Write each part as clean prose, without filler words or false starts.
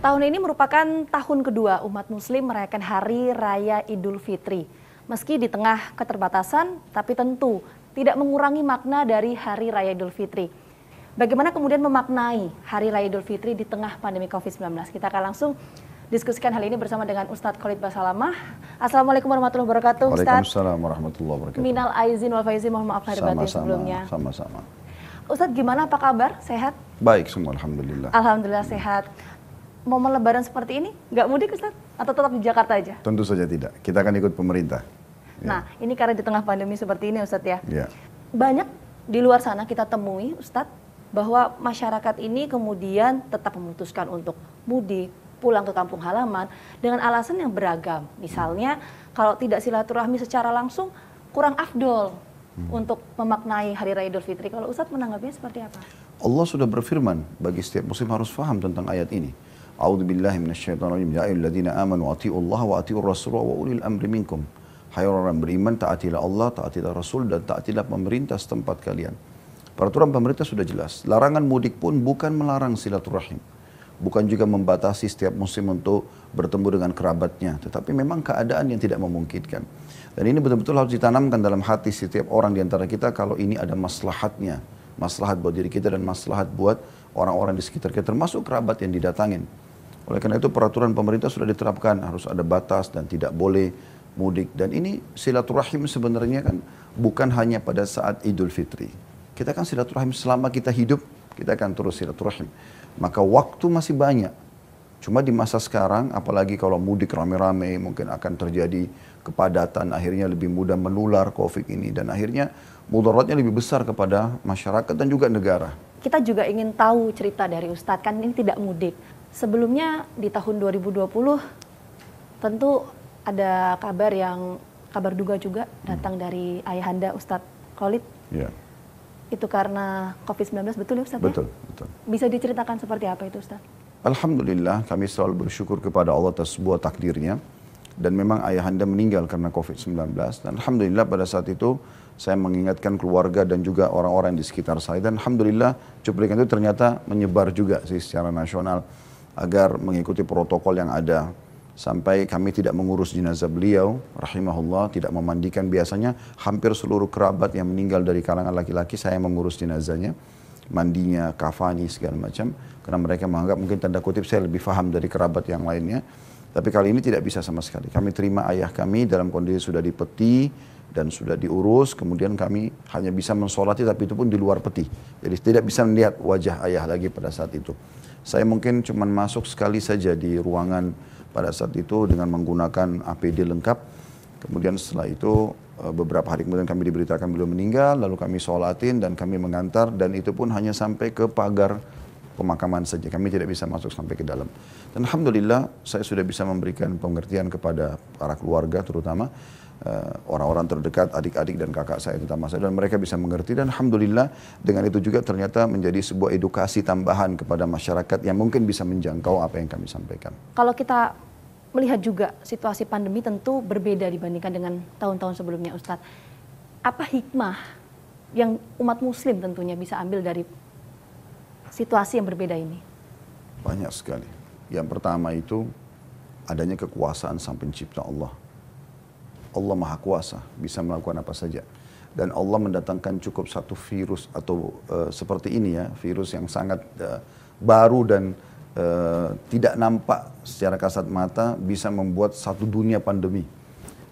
Tahun ini merupakan tahun kedua umat muslim merayakan Hari Raya Idul Fitri. Meski di tengah keterbatasan, tapi tentu tidak mengurangi makna dari Hari Raya Idul Fitri. Bagaimana kemudian memaknai Hari Raya Idul Fitri di tengah pandemi COVID-19? Kita akan langsung diskusikan hal ini bersama dengan Ustadz Khalid Basalamah. Assalamualaikum warahmatullahi wabarakatuh, Ustadz. Waalaikumsalam warahmatullahi wabarakatuh. Minal aizin wal faizin, mohon maaf lahir batin sebelumnya. Sama-sama. Ustadz, gimana, apa kabar? Sehat? Baik semua, alhamdulillah. Alhamdulillah sehat. Momen lebaran seperti ini, nggak mudik Ustadz? Atau tetap di Jakarta aja? Tentu saja tidak, kita akan ikut pemerintah. Nah, ini karena di tengah pandemi seperti ini Ustadz ya. Ya. Banyak di luar sana kita temui Ustadz, bahwa masyarakat ini kemudian tetap memutuskan untuk mudik, pulang ke kampung halaman dengan alasan yang beragam. Misalnya, kalau tidak silaturahmi secara langsung, kurang afdol untuk memaknai Hari Raya Idul Fitri. Kalau Ustadz menanggapinya seperti apa? Allah sudah berfirman, bagi setiap muslim harus faham tentang ayat ini. A'udzubillahi minasyaitonirrajim. Ya ayyuhalladzina amanu atiiullaha wa atiiur rasul wa ulil amri minkum. Hai orang beriman, taatilah Allah, taatilah Rasul, dan taatilah pemerintah setempat kalian. Peraturan pemerintah sudah jelas. Larangan mudik pun bukan melarang silaturahim. Bukan juga membatasi setiap muslim untuk bertemu dengan kerabatnya. Tetapi memang keadaan yang tidak memungkinkan. Dan ini betul-betul harus ditanamkan dalam hati setiap orang di antara kita kalau ini ada maslahatnya. Maslahat buat diri kita dan maslahat buat orang-orang di sekitar kita, termasuk kerabat yang didatangin. Oleh karena itu peraturan pemerintah sudah diterapkan, harus ada batas dan tidak boleh mudik. Dan ini silaturahim sebenarnya kan bukan hanya pada saat Idul Fitri. Kita kan silaturahim selama kita hidup, kita akan terus silaturahim. Maka waktu masih banyak. Cuma di masa sekarang, apalagi kalau mudik rame-rame, mungkin akan terjadi kepadatan, akhirnya lebih mudah menular COVID ini. Dan akhirnya mudaratnya lebih besar kepada masyarakat dan juga negara. Kita juga ingin tahu cerita dari Ustadz, kan ini tidak mudik. Sebelumnya di tahun 2020 tentu ada kabar duga juga datang dari ayahanda Ustadz Khalid. Ya. Itu karena COVID-19, betul ya Ustadz? Betul, ya? betul. Bisa diceritakan seperti apa itu Ustadz? Alhamdulillah kami selalu bersyukur kepada Allah atas sebuah takdirnya. Dan memang ayahanda meninggal karena COVID-19. Dan Alhamdulillah pada saat itu saya mengingatkan keluarga dan juga orang-orang di sekitar saya. Dan Alhamdulillah cuplikan itu ternyata menyebar juga sih secara nasional. Agar mengikuti protokol yang ada. Sampai kami tidak mengurus jenazah beliau, rahimahullah, tidak memandikan. Biasanya hampir seluruh kerabat yang meninggal dari kalangan laki-laki, saya mengurus jenazahnya. Mandinya, kafani, segala macam. Karena mereka menganggap mungkin tanda kutip saya lebih paham dari kerabat yang lainnya. Tapi kali ini tidak bisa sama sekali. Kami terima ayah kami dalam kondisi sudah dipeti dan sudah diurus. Kemudian kami hanya bisa mensolati, tapi itu pun di luar peti. Jadi tidak bisa melihat wajah ayah lagi pada saat itu. Saya mungkin cuma masuk sekali saja di ruangan pada saat itu dengan menggunakan APD lengkap. Kemudian setelah itu beberapa hari kemudian kami diberitakan beliau meninggal. Lalu kami sholatin dan kami mengantar. Dan itu pun hanya sampai ke pagar pemakaman saja. Kami tidak bisa masuk sampai ke dalam. Dan Alhamdulillah saya sudah bisa memberikan pengertian kepada para keluarga terutama. Orang-orang terdekat, adik-adik dan kakak saya terutama saya, dan mereka bisa mengerti. Dan Alhamdulillah dengan itu juga ternyata menjadi sebuah edukasi tambahan kepada masyarakat yang mungkin bisa menjangkau apa yang kami sampaikan. Kalau kita melihat juga situasi pandemi tentu berbeda dibandingkan dengan tahun-tahun sebelumnya Ustadz. Apa hikmah yang umat muslim tentunya bisa ambil dari situasi yang berbeda ini? Banyak sekali. Yang pertama itu adanya kekuasaan Sang Pencipta Allah. Allah Maha Kuasa, bisa melakukan apa saja. Dan Allah mendatangkan cukup satu virus atau seperti ini ya, virus yang sangat baru dan tidak nampak secara kasat mata bisa membuat satu dunia pandemi.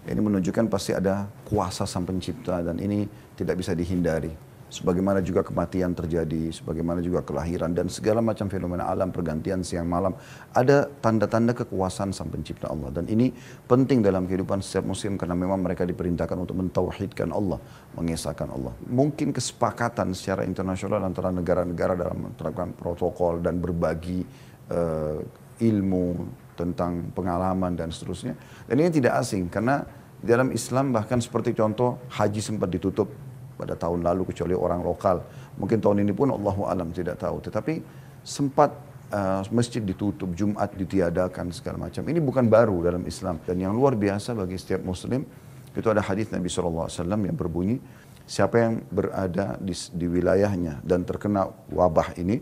Ini menunjukkan pasti ada kuasa Sang Pencipta dan ini tidak bisa dihindari. Sebagaimana juga kematian terjadi, sebagaimana juga kelahiran dan segala macam fenomena alam, pergantian siang malam. Ada tanda-tanda kekuasaan Sang Pencipta Allah. Dan ini penting dalam kehidupan setiap muslim karena memang mereka diperintahkan untuk mentauhidkan Allah, mengesahkan Allah. Mungkin kesepakatan secara internasional antara negara-negara dalam menerapkan protokol dan berbagi ilmu tentang pengalaman dan seterusnya. Dan ini tidak asing karena di dalam Islam bahkan seperti contoh haji sempat ditutup pada tahun lalu kecuali orang lokal. Mungkin tahun ini pun Allahu alam tidak tahu. Tetapi sempat masjid ditutup, Jumat ditiadakan segala macam. Ini bukan baru dalam Islam. Dan yang luar biasa bagi setiap muslim, itu ada hadis Nabi SAW yang berbunyi, siapa yang berada di wilayahnya dan terkena wabah ini,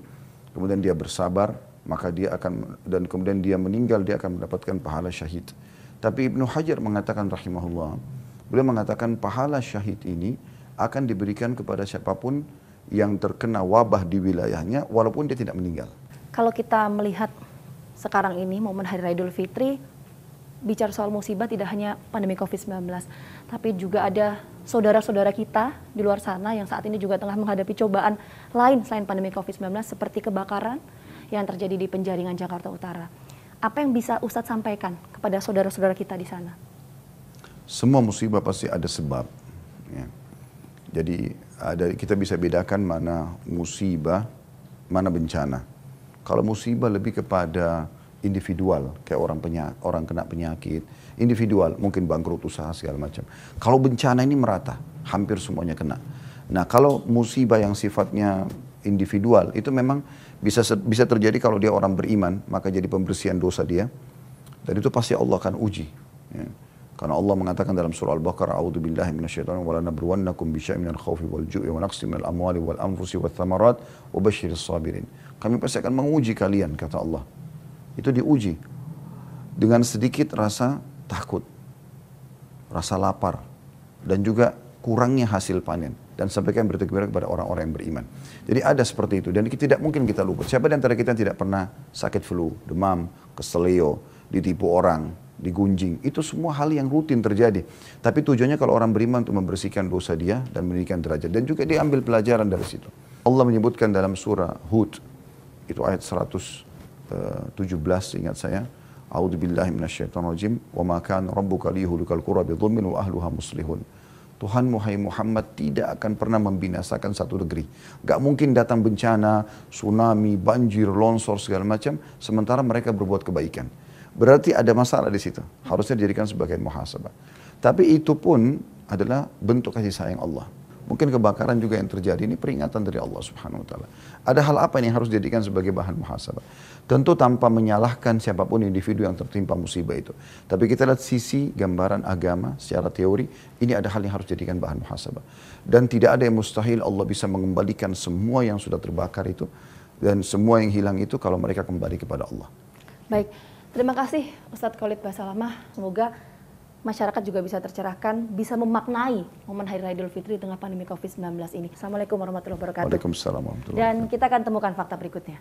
kemudian dia bersabar, maka dia akan, dan kemudian dia meninggal, dia akan mendapatkan pahala syahid. Tapi Ibnu Hajar mengatakan rahimahullah, beliau mengatakan pahala syahid ini akan diberikan kepada siapapun yang terkena wabah di wilayahnya walaupun dia tidak meninggal. Kalau kita melihat sekarang ini momen Hari Raya Idul Fitri, bicara soal musibah tidak hanya pandemi COVID-19, tapi juga ada saudara-saudara kita di luar sana yang saat ini juga tengah menghadapi cobaan lain selain pandemi COVID-19 seperti kebakaran yang terjadi di Penjaringan Jakarta Utara. Apa yang bisa Ustadz sampaikan kepada saudara-saudara kita di sana? Semua musibah pasti ada sebab. Ya. Jadi kita bisa bedakan mana musibah, mana bencana. Kalau musibah lebih kepada individual, kayak orang kena penyakit, individual, mungkin bangkrut usaha segala macam. Kalau bencana ini merata, hampir semuanya kena. Nah, kalau musibah yang sifatnya individual, itu memang bisa terjadi kalau dia orang beriman, maka jadi pembersihan dosa dia. Dan itu pasti Allah akan uji. Ya. Karena Allah mengatakan dalam surah Al-Baqarah, "A'udzubillahi minasyaitonir wa la nabluwannakum bisyai'in minal khaufi wal ju'i wa naqsin minal amwali wal anfusi wath thamarat wa basyiris sabirin." Kami pasti akan menguji kalian, kata Allah. Itu diuji dengan sedikit rasa takut, rasa lapar, dan juga kurangnya hasil panen. Dan sampaikan berita gembira kepada orang-orang yang beriman. Jadi ada seperti itu, dan tidak mungkin kita lupa. Siapa di antara kita tidak pernah sakit flu, demam, keselio, ditipu orang, digunjing. Itu semua hal yang rutin terjadi. Tapi tujuannya kalau orang beriman untuk membersihkan dosa dia dan meninggikan derajat. Dan juga dia ambil pelajaran dari situ. Allah menyebutkan dalam surah Hud, itu ayat 117 ingat saya. A'udzubillahi minasyaitonirrajim. Wa ma kana rabbuka liyuhlikal qura bidhulmin wa ahluha muslihun. Tuhanmu, hai Muhammad, tidak akan pernah membinasakan satu negeri. Gak mungkin datang bencana, tsunami, banjir, longsor, segala macam, sementara mereka berbuat kebaikan. Berarti ada masalah di situ. Harusnya dijadikan sebagai muhasabah. Tapi itu pun adalah bentuk kasih sayang Allah. Mungkin kebakaran juga yang terjadi ini peringatan dari Allah Subhanahu wa taala. Ada hal apa yang harus dijadikan sebagai bahan muhasabah? Tentu tanpa menyalahkan siapapun individu yang tertimpa musibah itu. Tapi kita lihat sisi gambaran agama secara teori, ini ada hal yang harus dijadikan bahan muhasabah. Dan tidak ada yang mustahil Allah bisa mengembalikan semua yang sudah terbakar itu dan semua yang hilang itu kalau mereka kembali kepada Allah. Baik, terima kasih Ustadz Khalid Basalamah. Semoga masyarakat juga bisa tercerahkan, bisa memaknai momen Hari Raya Idul Fitri di tengah pandemi COVID-19 ini. Assalamualaikum warahmatullahi wabarakatuh. Waalaikumsalam warahmatullahi wabarakatuh. Dan kita akan temukan fakta berikutnya.